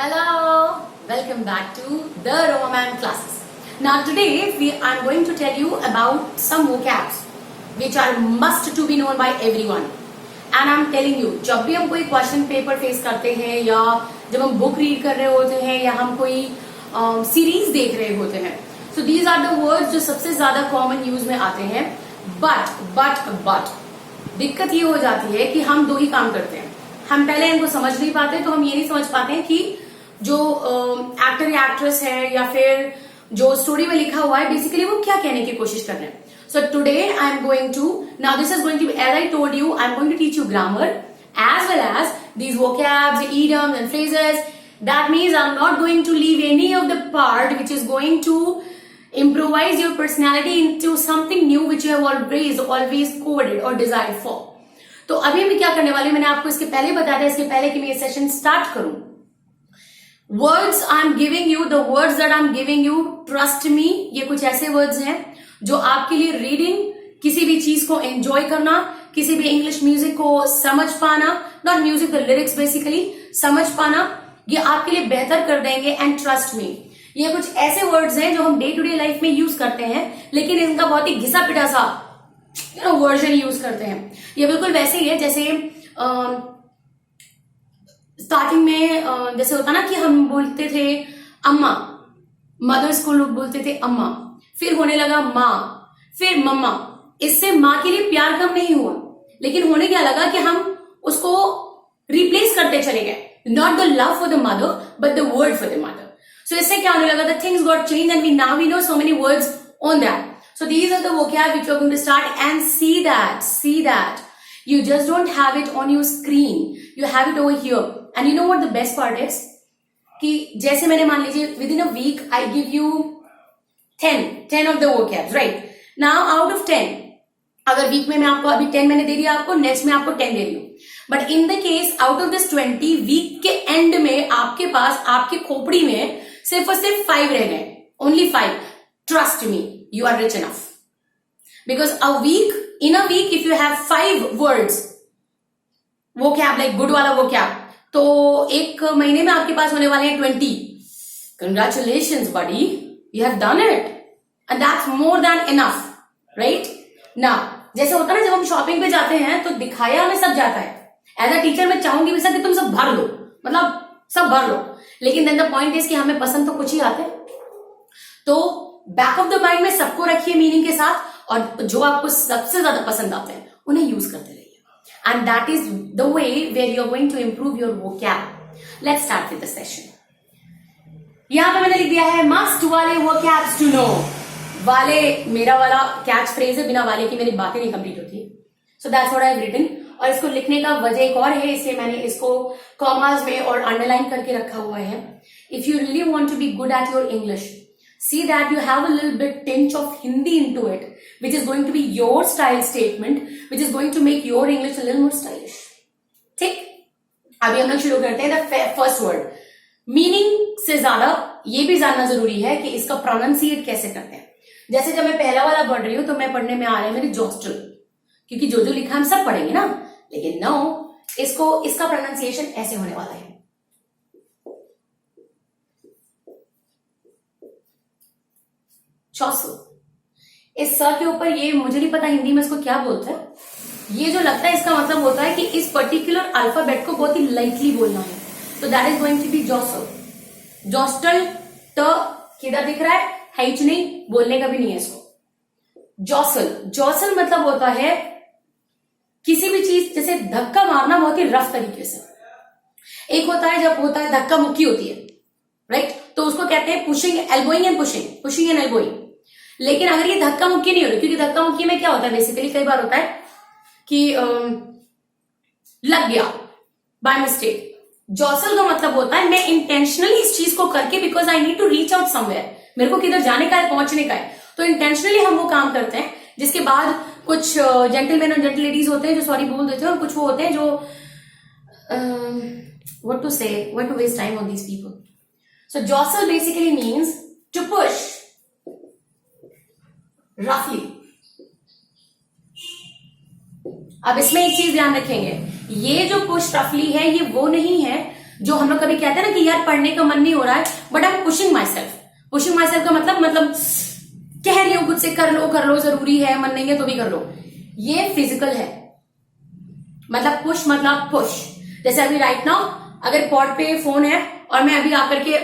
Hello, welcome back to the Roman classes. Now today I'm going to tell you about some vocabs which are must to be known by everyone. And I'm telling you, जब भी हम कोई question paper face करते हैं या जब हम book read कर रहे होते हैं या हम कोई सीरीज देख रहे होते हैं, so these are the words जो सबसे ज्यादा कॉमन यूज में आते हैं. बट दिक्कत ये हो जाती है कि हम दो ही काम करते हैं. हम पहले इनको समझ नहीं पाते, तो हम ये नहीं समझ पाते हैं कि जो एक्टर या एक्ट्रेस है या फिर जो स्टोरी में लिखा हुआ है बेसिकली वो क्या कहने की कोशिश कर रहे हैं. So today I am going to, now this is going to, as I told you, I am going to teach you grammar as well as these vocabs, idioms and phrases. That means I'm not going to leave any of the part which is going to improvise your personality into something new which you have always coded or desired for. तो अभी मैं क्या करने वाली हूं, मैंने आपको इसके पहले बताया था, इसके पहले कि मैं ये सेशन स्टार्ट करूं. Words I am giving you, the words that I am giving you, trust me, ये कुछ ऐसे वर्ड्स हैं जो आपके लिए रीडिंग, किसी भी चीज को एंजॉय करना, किसी भी इंग्लिश म्यूजिक को समझ पाना, not music the lyrics basically, समझ पाना, ये आपके लिए बेहतर कर देंगे. एंड ट्रस्ट मी, ये कुछ ऐसे वर्ड्स हैं जो हम डे टू डे लाइफ में यूज करते हैं, लेकिन इनका बहुत ही घिसा पिटा सा वर्जन यूज करते हैं. ये बिल्कुल वैसे ही है जैसे स्टार्टिंग में जैसे होता ना कि हम बोलते थे अम्मा, मदर्स को लोग बोलते थे अम्मा, फिर होने लगा माँ, फिर मम्मा. इससे माँ के लिए प्यार कम नहीं हुआ, लेकिन होने क्या लगा कि हम उसको रिप्लेस करते चले गए. Not the love for the mother but the word for the mother. So इससे क्या होने लगा, the things got change and we know so many words on that. So these are the vocab which you are going to start, and see that you just don't have it on your screen, you have it over here. And you know what the best part is, कि जैसे मैंने मान लीजिए within a week I give you 10 of the vocabs, right? Now out of 10, अगर week में मैं आपको अभी 10 मैंने दे दिया आपको, नेक्स्ट में आपको 10 दे रही हूँ, but in the case out of this 20, week के एंड में आपके पास, आपके खोपड़ी में सिर्फ और सिर्फ 5 रह गए, only 5. Trust me, you are rich enough. Because in a week, if you have 5 words, vocab like good वाला vocab, तो एक महीने में आपके पास होने वाले हैं 20. Congratulations, buddy. You have done it. And that's more than enough. Right? Now, जैसे होता है ना, जब हम शॉपिंग पे जाते हैं तो दिखाया हमें सब जाता है. एज अ टीचर मैं चाहूंगी भी सर कि तुम सब भर लो, मतलब सब भर लो, लेकिन देन द पॉइंट इज कि हमें पसंद तो कुछ ही आते हैं. तो बैक ऑफ द माइंड में सबको रखिए मीनिंग के साथ, और जो आपको सबसे ज्यादा पसंद आते हैं उन्हें यूज करते रहिए. And that is the way where you are going to improve your vocab. Let's start with the session. यहां पे मैंने लिख दिया है मस्ट वाले वोकैब्स टू नो. वाले मेरा वाला कैच फ्रेज है, बिना वाले की मेरी बातें नहीं कंप्लीट होती. So that's what I have written. और इसको लिखने का वजह एक और है, इसलिए मैंने इसको कॉमास में और अंडरलाइन करके रखा हुआ है. If you really want to be good at your English, see that you have a little bit tinge of Hindi into it, which is going to be your style statement, which is going to make your English a little more stylish. ठीक, अभी हम लोग शुरू करते हैं. The first word, meaning से ज्यादा ये भी जानना जरूरी है कि इसका प्रोनाउंसिएट कैसे करते हैं. जैसे जब मैं पहला वाला पढ़ रही हूं तो मैं पढ़ने में आ रहा है मेरी जॉस्टल, क्योंकि जो जो लिखा हम सब पढ़ेंगे ना, लेकिन नो, इसका प्रोनाउंसिएशन ऐसे होने वाला है. चौसो. इस स के ऊपर ये मुझे नहीं पता हिंदी में इसको क्या बोलते हैं. ये जो लगता है इसका मतलब होता है कि इस पर्टिकुलर अल्फाबेट को बहुत ही लाइटली बोलना है. तो that is going to be जॉसो. जॉस्टल ट किधर दिख रहा है, हिच नहीं, बोलने का भी नहीं है इसको. जॉसल मतलब होता है किसी भी चीज, जैसे धक्का मारना बहुत ही रफ तरीके से. एक होता है जब होता है धक्का मुक्की होती है, राइट, तो उसको कहते हैं पुशिंग, एल्बोइंग एंड पुशिंग एंड एल्बोइंग. लेकिन अगर ये धक्का मुक्की नहीं हो रही, क्योंकि धक्का मुक्की में क्या होता है बेसिकली, कई बार होता है कि लग गया बाय मिस्टेक. जॉसल का मतलब होता है मैं इंटेंशनली इस चीज को करके, because I need to reach out somewhere, मेरे को किधर जाने का है, पहुंचने का है, तो इंटेंशनली हम वो काम करते हैं. जिसके बाद कुछ जेंटलमैन और जेंटल लेडीज होते हैं जो सॉरी बोल देते हैं, और कुछ वो होते हैं जो what to waste time on these people. So jostle basically means to push roughly. अब इसमें एक चीज ध्यान रखेंगे, ये जो पुश रफली है ये वो नहीं है जो हम लोग कभी कहते हैं ना कि यार पढ़ने का मन नहीं हो रहा है, but I am pushing my self. Pushing my self का मतलब कह रही हूं खुद से कर लो, जरूरी है, मन नहीं है तो भी कर लो। ये फिजिकल है, मतलब पुश मतलब पुश। जैसे अभी राइट नाउ अगर पॉड पे फोन है और मैं अभी आकर के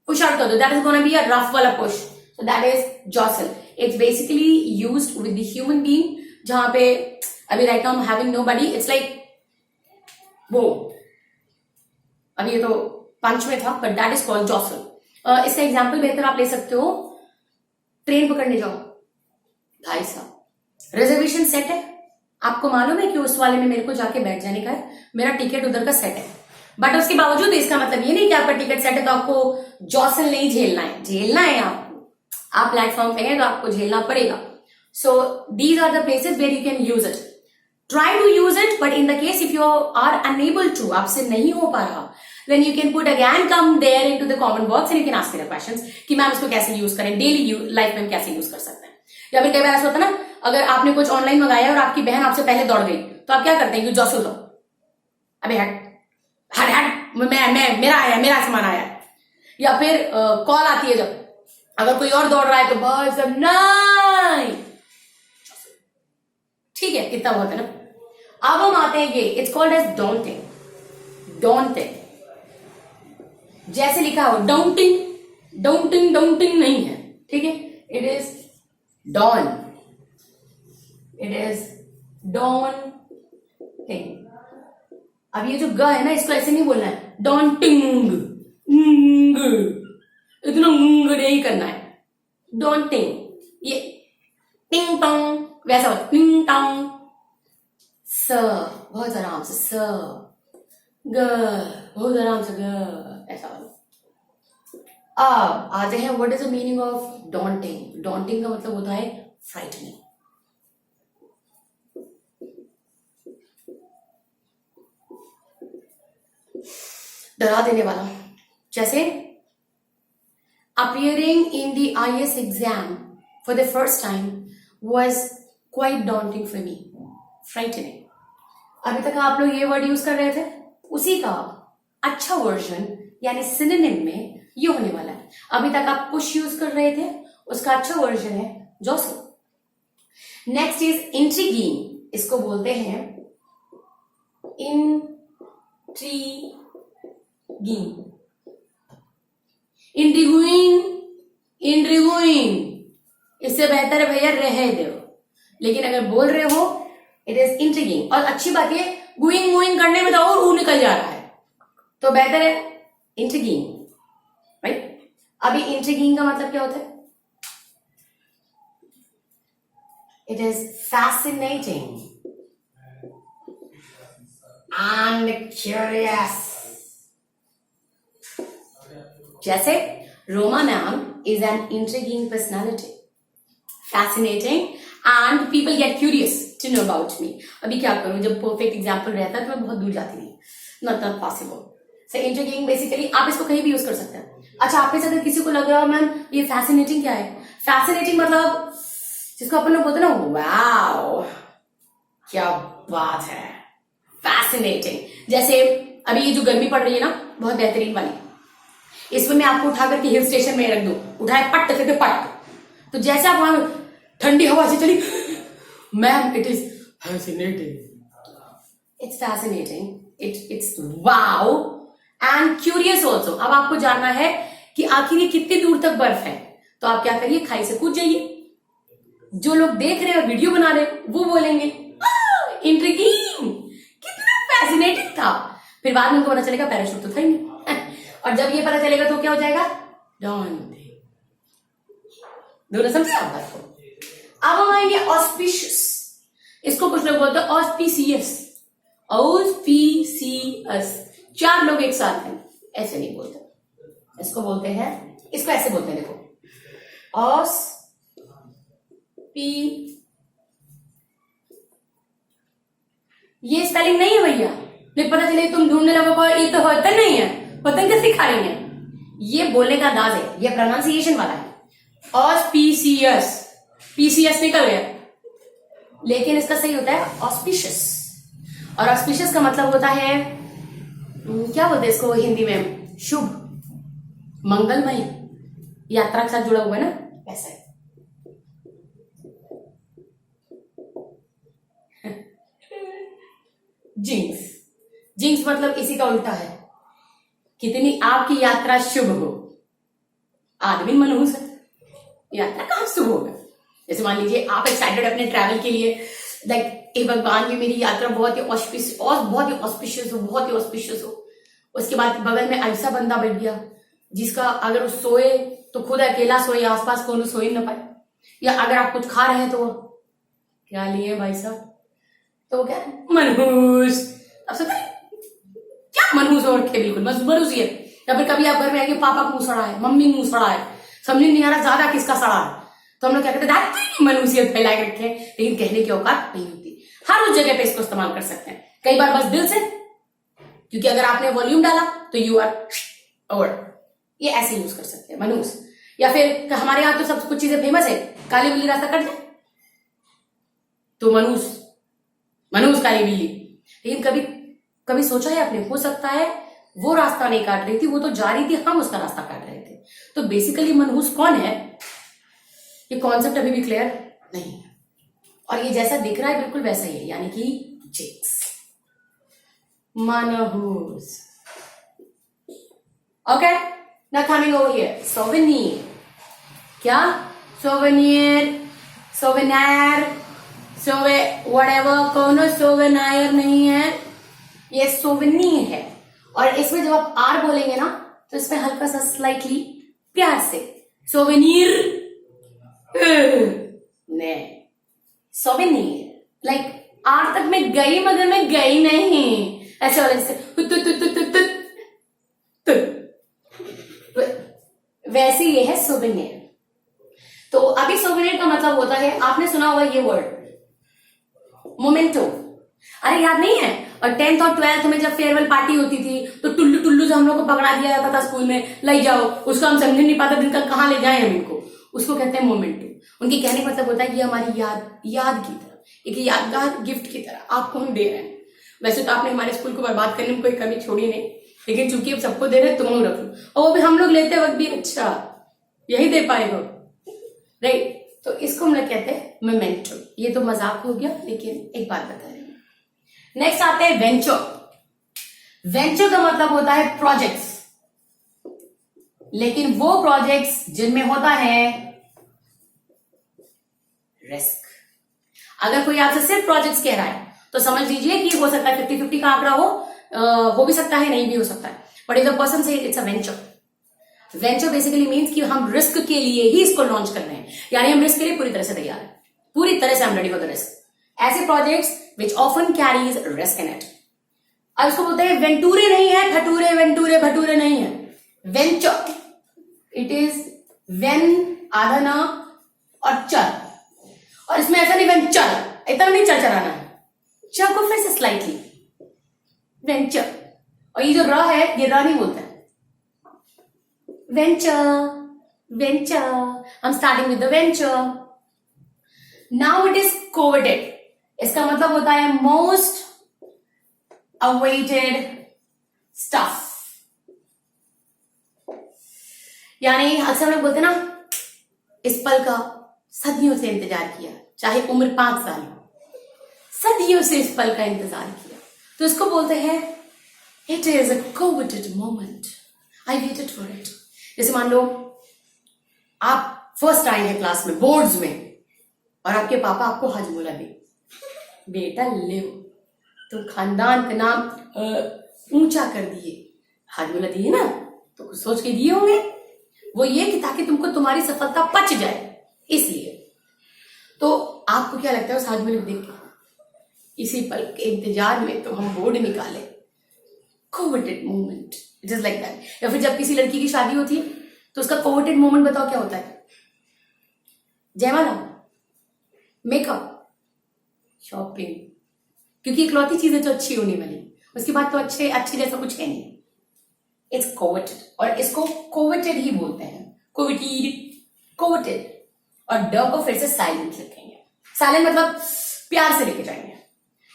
पुश आउट कर दो, that is gonna be a rough वाला push, so that is jostle. It's basically used with the human being, जहां पे अभी right now having nobody, it's like वो, अभी ये तो पंच में था, but that is called jostle. इसका एग्जाम्पल बेहतर आप ले सकते हो, ट्रेन पकड़ने जाओ, भाई साहब रिजर्वेशन सेट है, आपको मालूम है कि उस वाले में मेरे को जाके बैठ जाने का है, मेरा टिकट उधर का सेट है, बट उसके बावजूद इसका मतलब ये नहीं कि आपका टिकट सेट है तो आपको जॉसल नहीं झेलना है, झेलना है आपको। आप प्लेटफॉर्म पे हैं तो आपको झेलना पड़ेगा। So these are the places where you can use it, try to use it, but in the case if you are unable to, आपसे नहीं हो पा रहा, then you can put again come there into the comment box and you can ask me the questions कि ma'am इसको कैसे use करें, daily life में कैसे यूज कर सकते हैं। या फिर कई बार ऐसा होता है ना, अगर आपने कुछ ऑनलाइन मंगाया और आपकी बहन आपसे पहले दौड़ गई तो आप क्या करते हैं कि जॉसल दो, अबे हट हट हट, मेरा सामान आया। या फिर कॉल आती है जब, अगर कोई और दौड़ रहा है तो बस नहीं, ठीक है, इतना बहुत है ना। अब हम आते हैं ये, it's called as daunting. Daunting जैसे लिखा हो डाउटिंग, डाउटिंग डाउटिंग नहीं है, ठीक है, it is don, it is daunting. अब ये जो ग है ना, इसको ऐसे नहीं बोलना है डॉन्टिंग, इतना नहीं करना है, डॉन्टिंग। ये टिंग टोंग वैसा होता, टिंग टोंग, स बहुत आराम से, स ग बहुत आराम से, ग ऐसा वाला। अब आते हैं what is the meaning of daunting. Daunting का मतलब होता है फ्राइटनिंग। डरा देने वाला। जैसे appearing in the IAS exam for the first time was quite daunting for me, frightening। अभी तक आप लोग ये वर्ड यूज कर रहे थे, उसी का अच्छा वर्जन यानी सिनोनिम में ये होने वाला है। अभी तक आप पुश यूज कर रहे थे, उसका अच्छा वर्जन है जॉसल। नेक्स्ट इज इंट्रिगिंग, इसको बोलते हैं इंट्रिगिंग। इंट्रिगुइंग, इंट्रिगुइंग इससे बेहतर है भैया रह दो, लेकिन अगर बोल रहे हो इट इज इंट्रिगिंग। और अच्छी बात है गुइंग गुइंग करने में तो और ऊ निकल जा रहा है, तो बेहतर है इंट्रिगिंग, राइट। अभी इंट्रिगिंग का मतलब क्या होता है? It is fascinating and curious. जैसे Roma ma'am is an intriguing personality, fascinating and people get curious to know about me. अभी क्या करूं, जब परफेक्ट एग्जाम्पल रहता है तो मैं बहुत दूर जाती नहीं, not possible. So intriguing basically आप इसको कहीं भी यूज कर सकते हैं। अच्छा, आप में से अगर किसी को लग रहा हो मैम ये फैसिनेटिंग क्या है, फैसिनेटिंग मतलब जिसको अपन लोग बोलते हैं ना, वाओ क्या बात है, फैसिनेटिंग। जैसे अभी ये जो गर्मी पड़ रही है ना, बहुत बेहतरीन वाली, इसमें मैं आपको उठा करके हिल स्टेशन में रख दूं, उठाए पट से पट, तो जैसे आप वहां ठंडी हवा से चली, ma'am it is fascinating, it's fascinating, it's wow and curious also. अब आपको जानना है कि आखिर ये कितनी दूर तक बर्फ है, तो आप क्या करिए, खाई से कूद जाइए। जो लोग देख रहे हैं और वीडियो बना रहे हैं वो बोलेंगे इंट्रिगिंग, कितना फैसिनेटिंग था। फिर बाद में उनको पता चलेगा पैराशूट तो था ही नहीं और जब ये पता चलेगा तो क्या हो जाएगा, डॉन्टिंग। दोनों समझे आप बात को। अब हम आएंगे ऑस्पिशियस, इसको कुछ लोग बोलते हैं ऑस्पिशियस, ऑस्पिशियस। चार लोग एक साथ हैं, ऐसे नहीं बोलते, इसको बोलते हैं, इसको ऐसे बोलते हैं, देखो ऑस पी, ये स्पेलिंग नहीं है भैया, फिर पता चले तुम ढूंढने लगो ये तो होता नहीं है, पतंग कैसे खा रही है। ये बोलने का अंदाज है, ये प्रोनाउंसिएशन वाला है। ऑस्पिशियस, पीसीएस निकल गया, लेकिन इसका सही होता है ऑस्पिशियस। और ऑस्पिशियस का मतलब होता है क्या बोलते हैं इसको हिंदी में, शुभ, मंगलमय, यात्रा के साथ जुड़ा हुआ है ना, ऐसा है। जिंक्स, जिंक्स मतलब इसी का उल्टा है, कितनी आपकी यात्रा शुभ हो। आदमी मनहूस है, यात्रा कहां शुभ होगा। जैसे मान लीजिए आप एक्साइटेड अपने ट्रैवल के लिए, लाइक ए भगवान की मेरी यात्रा बहुत ही ऑस्पिशियस हो, बहुत ही ऑस्पिशियस हो। उसके बाद बगल में ऐसा बंदा बैठ गया जिसका अगर वो सोए तो खुद अकेला सोए, आसपास कोनो सो ही ना पाए, या अगर आप कुछ खा रहे हैं तो वो क्या लिए भाई साहब, तो वो क्या मनहूस। अब सोचते क्या मनहूस हो रखे, बिल्कुल मनहूस ही है। या फिर कभी आप घर में आएंगे, पापा मुंह सड़ा है, मम्मी मुंह सड़ा है, समझ नहीं आ रहा ज्यादा किसका सड़ा है, तो हम लोग क्या कहते हैं मनहूसियत फैला के रखे, लेकिन कहने की औकात नहीं होती। हर उस जगह पे इसको इस्तेमाल कर सकते हैं, कई बार बस दिल से, क्योंकि अगर आपने वॉल्यूम डाला तो यू आर और ये ऐसे यूज कर सकते हैं मनहूस। या फिर हमारे यहाँ तो सब कुछ चीजें फेमस है, काली बिल्ली रास्ता कट जाए तो मनहूस, मनहूस काली बिल्ली। लेकिन कभी कभी सोचा है आपने, हो सकता है वो रास्ता नहीं काट रही थी, वो तो जा रही थी, हम उसका रास्ता काट रहे थे। तो बेसिकली मनहूस कौन है, ये कॉन्सेप्ट अभी भी क्लियर नहीं है, और ये जैसा दिख रहा है बिल्कुल वैसा ही है, यानी कि जिंक्स, मनहूस। Okay, now coming over here, souvenir. क्या सोवेनियर, सोवेनायर, सोवे व्हाटएवर, कोनो सोवेनायर नहीं है, ये सोवेनियर है। और इसमें जब आप आर बोलेंगे ना तो इसमें हल्का सा स्लाइटली प्यार से सोवेनियर, ने सोवेनियर, लाइक आर तक मैं गई मगर मैं गई नहीं, ऐसे वाले से वैसे ये है सोवेनियर। तो अभी सोवेनियर का मतलब होता है, आपने सुना होगा ये वर्ड मोमेंटो, अरे याद नहीं है। और 10th और 12th में जब फेयरवेल पार्टी होती थी तो टुल्लू टुल्लू से हम लोग को पकड़ा दिया जाता था स्कूल में, ले जाओ, उसको हम समझ नहीं पाते दिन का कहाँ ले जाए हम इनको, उसको कहते हैं मोमेंटो। उनके कहने का मतलब होता है कि हमारी याद की तरह, एक यादगार गिफ्ट की तरह आपको हम दे रहे हैं। वैसे तो आपने हमारे स्कूल को बर्बाद करने में कोई कमी छोड़ी नहीं, लेकिन चूंकि अब सबको दे रहे हैं, तुम लोग रख लो, और वो भी हम लोग लेते वक्त भी अच्छा यही दे पाए हो, राइट। तो इसको हम लोग कहते हैं मोमेंटो। ये तो मजाक हो गया, लेकिन एक बात बता रही हूँ। नेक्स्ट आते हैं वेंचर। वेंचर का मतलब होता है प्रोजेक्ट्स, लेकिन वो प्रोजेक्ट्स जिनमें होता है रिस्क। अगर कोई आपसे सिर्फ प्रोजेक्ट्स कह रहा है तो समझ लीजिए कि हो सकता है 50-50 का आंकड़ा हो भी सकता है, नहीं भी हो सकता है। बट इफ द पर्सन से it's a venture, venture basically means कि हम रिस्क के लिए ही इसको लॉन्च कर रहे हैं, यानी हम रिस्क के लिए पूरी तरह से तैयार हैं, पूरी तरह से हम रेडी फॉर द रिस्क। ऐसे projects which often carries risk in it. अब इसको बोलते हैं वेंटूरे, नहीं है ठटूरे, वेंटूरे भटूरे नहीं है, वेंचर। इट इज वेन आधा ना और चर, और इसमें ऐसा नहीं वेंचर, इतना नहीं चरचराना है, च को फिर से स्लाइटली वेंचर, और ये जो र है ये र नहीं बोलता है, वेंचर वेंचर। हम starting with the venture. Now it is coveted, इसका मतलब होता है मोस्ट अवेटेड स्टफ, यानी अक्सर लोग बोलते हैं ना इस पल का सदियों से इंतजार किया, चाहे उम्र 5 साल हो, सदियों से इस पल का इंतजार किया, तो इसको बोलते हैं it is a coveted moment, I waited for it. जैसे मान लो आप फर्स्ट आए हैं क्लास में, बोर्ड्स में, और आपके पापा आपको हाजमोला दे, बेटा ले, तो खानदान का नाम ऊंचा कर दिए, हाजमोला दिए ना, तो कुछ सोच के दिए होंगे, वो ये कि ताकि तुमको तुम्हारी सफलता पच जाए, इसलिए। तो आपको क्या लगता है उस हाजमोले को देख के, इसी पल के इंतजार में तो हम बोर्ड निकाले, coveted moment, it is like that. या फिर जब किसी लड़की की शादी होती है तो उसका कोवेटेड मोमेंट बताओ क्या होता है, जयमाला, मेकअप, शॉपिंग, क्योंकि इकलौती चीजें जो अच्छी होने वाली, उसके बाद तो अच्छे जैसा कुछ है नहीं। इट्स कोवेटेड, और इसको कोवेटेड ही बोलते हैं, कोवेटेड। और ड को फिर से साइलेंट लिखेंगे, साइलेंट मतलब प्यार से लेके जाएंगे।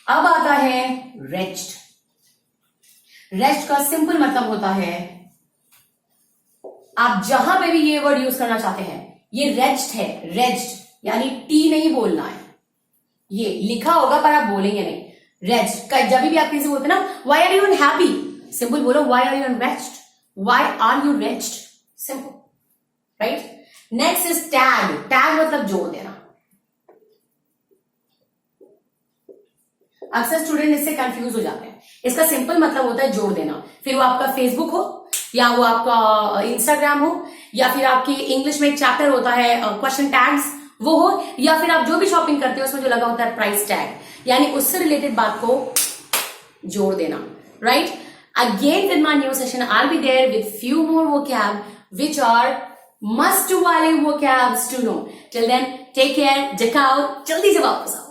अब आता है रेंच्ड। रेस्ट का सिंपल मतलब होता है, आप जहां पे भी ये वर्ड यूज करना चाहते हैं, ये रेस्ट है, रेस्ट यानी टी नहीं बोलना है, ये लिखा होगा पर आप बोलेंगे नहीं। रेस्ट का जब भी आप किसी बोलते ना, why are you unhappy, simple बोलो why are you unrest, why are you rest, simple, right. Next is tag. Tag मतलब जोड़ देना। अक्सर स्टूडेंट इससे कंफ्यूज हो जाते हैं। इसका सिंपल मतलब होता है जोड़ देना, फिर वो आपका फेसबुक हो या वो आपका इंस्टाग्राम हो या फिर आपकी इंग्लिश में एक चैप्टर होता है क्वेश्चन टैग्स, वो हो, या फिर आप जो भी शॉपिंग करते हो उसमें जो लगा होता है प्राइस टैग, यानी उससे रिलेटेड बात को जोड़ देना, right. Again with my new session I will be there with few more vocab which are must वाले vocabs to know. Till then take care, जकाओ, जल्दी से वापस आओ।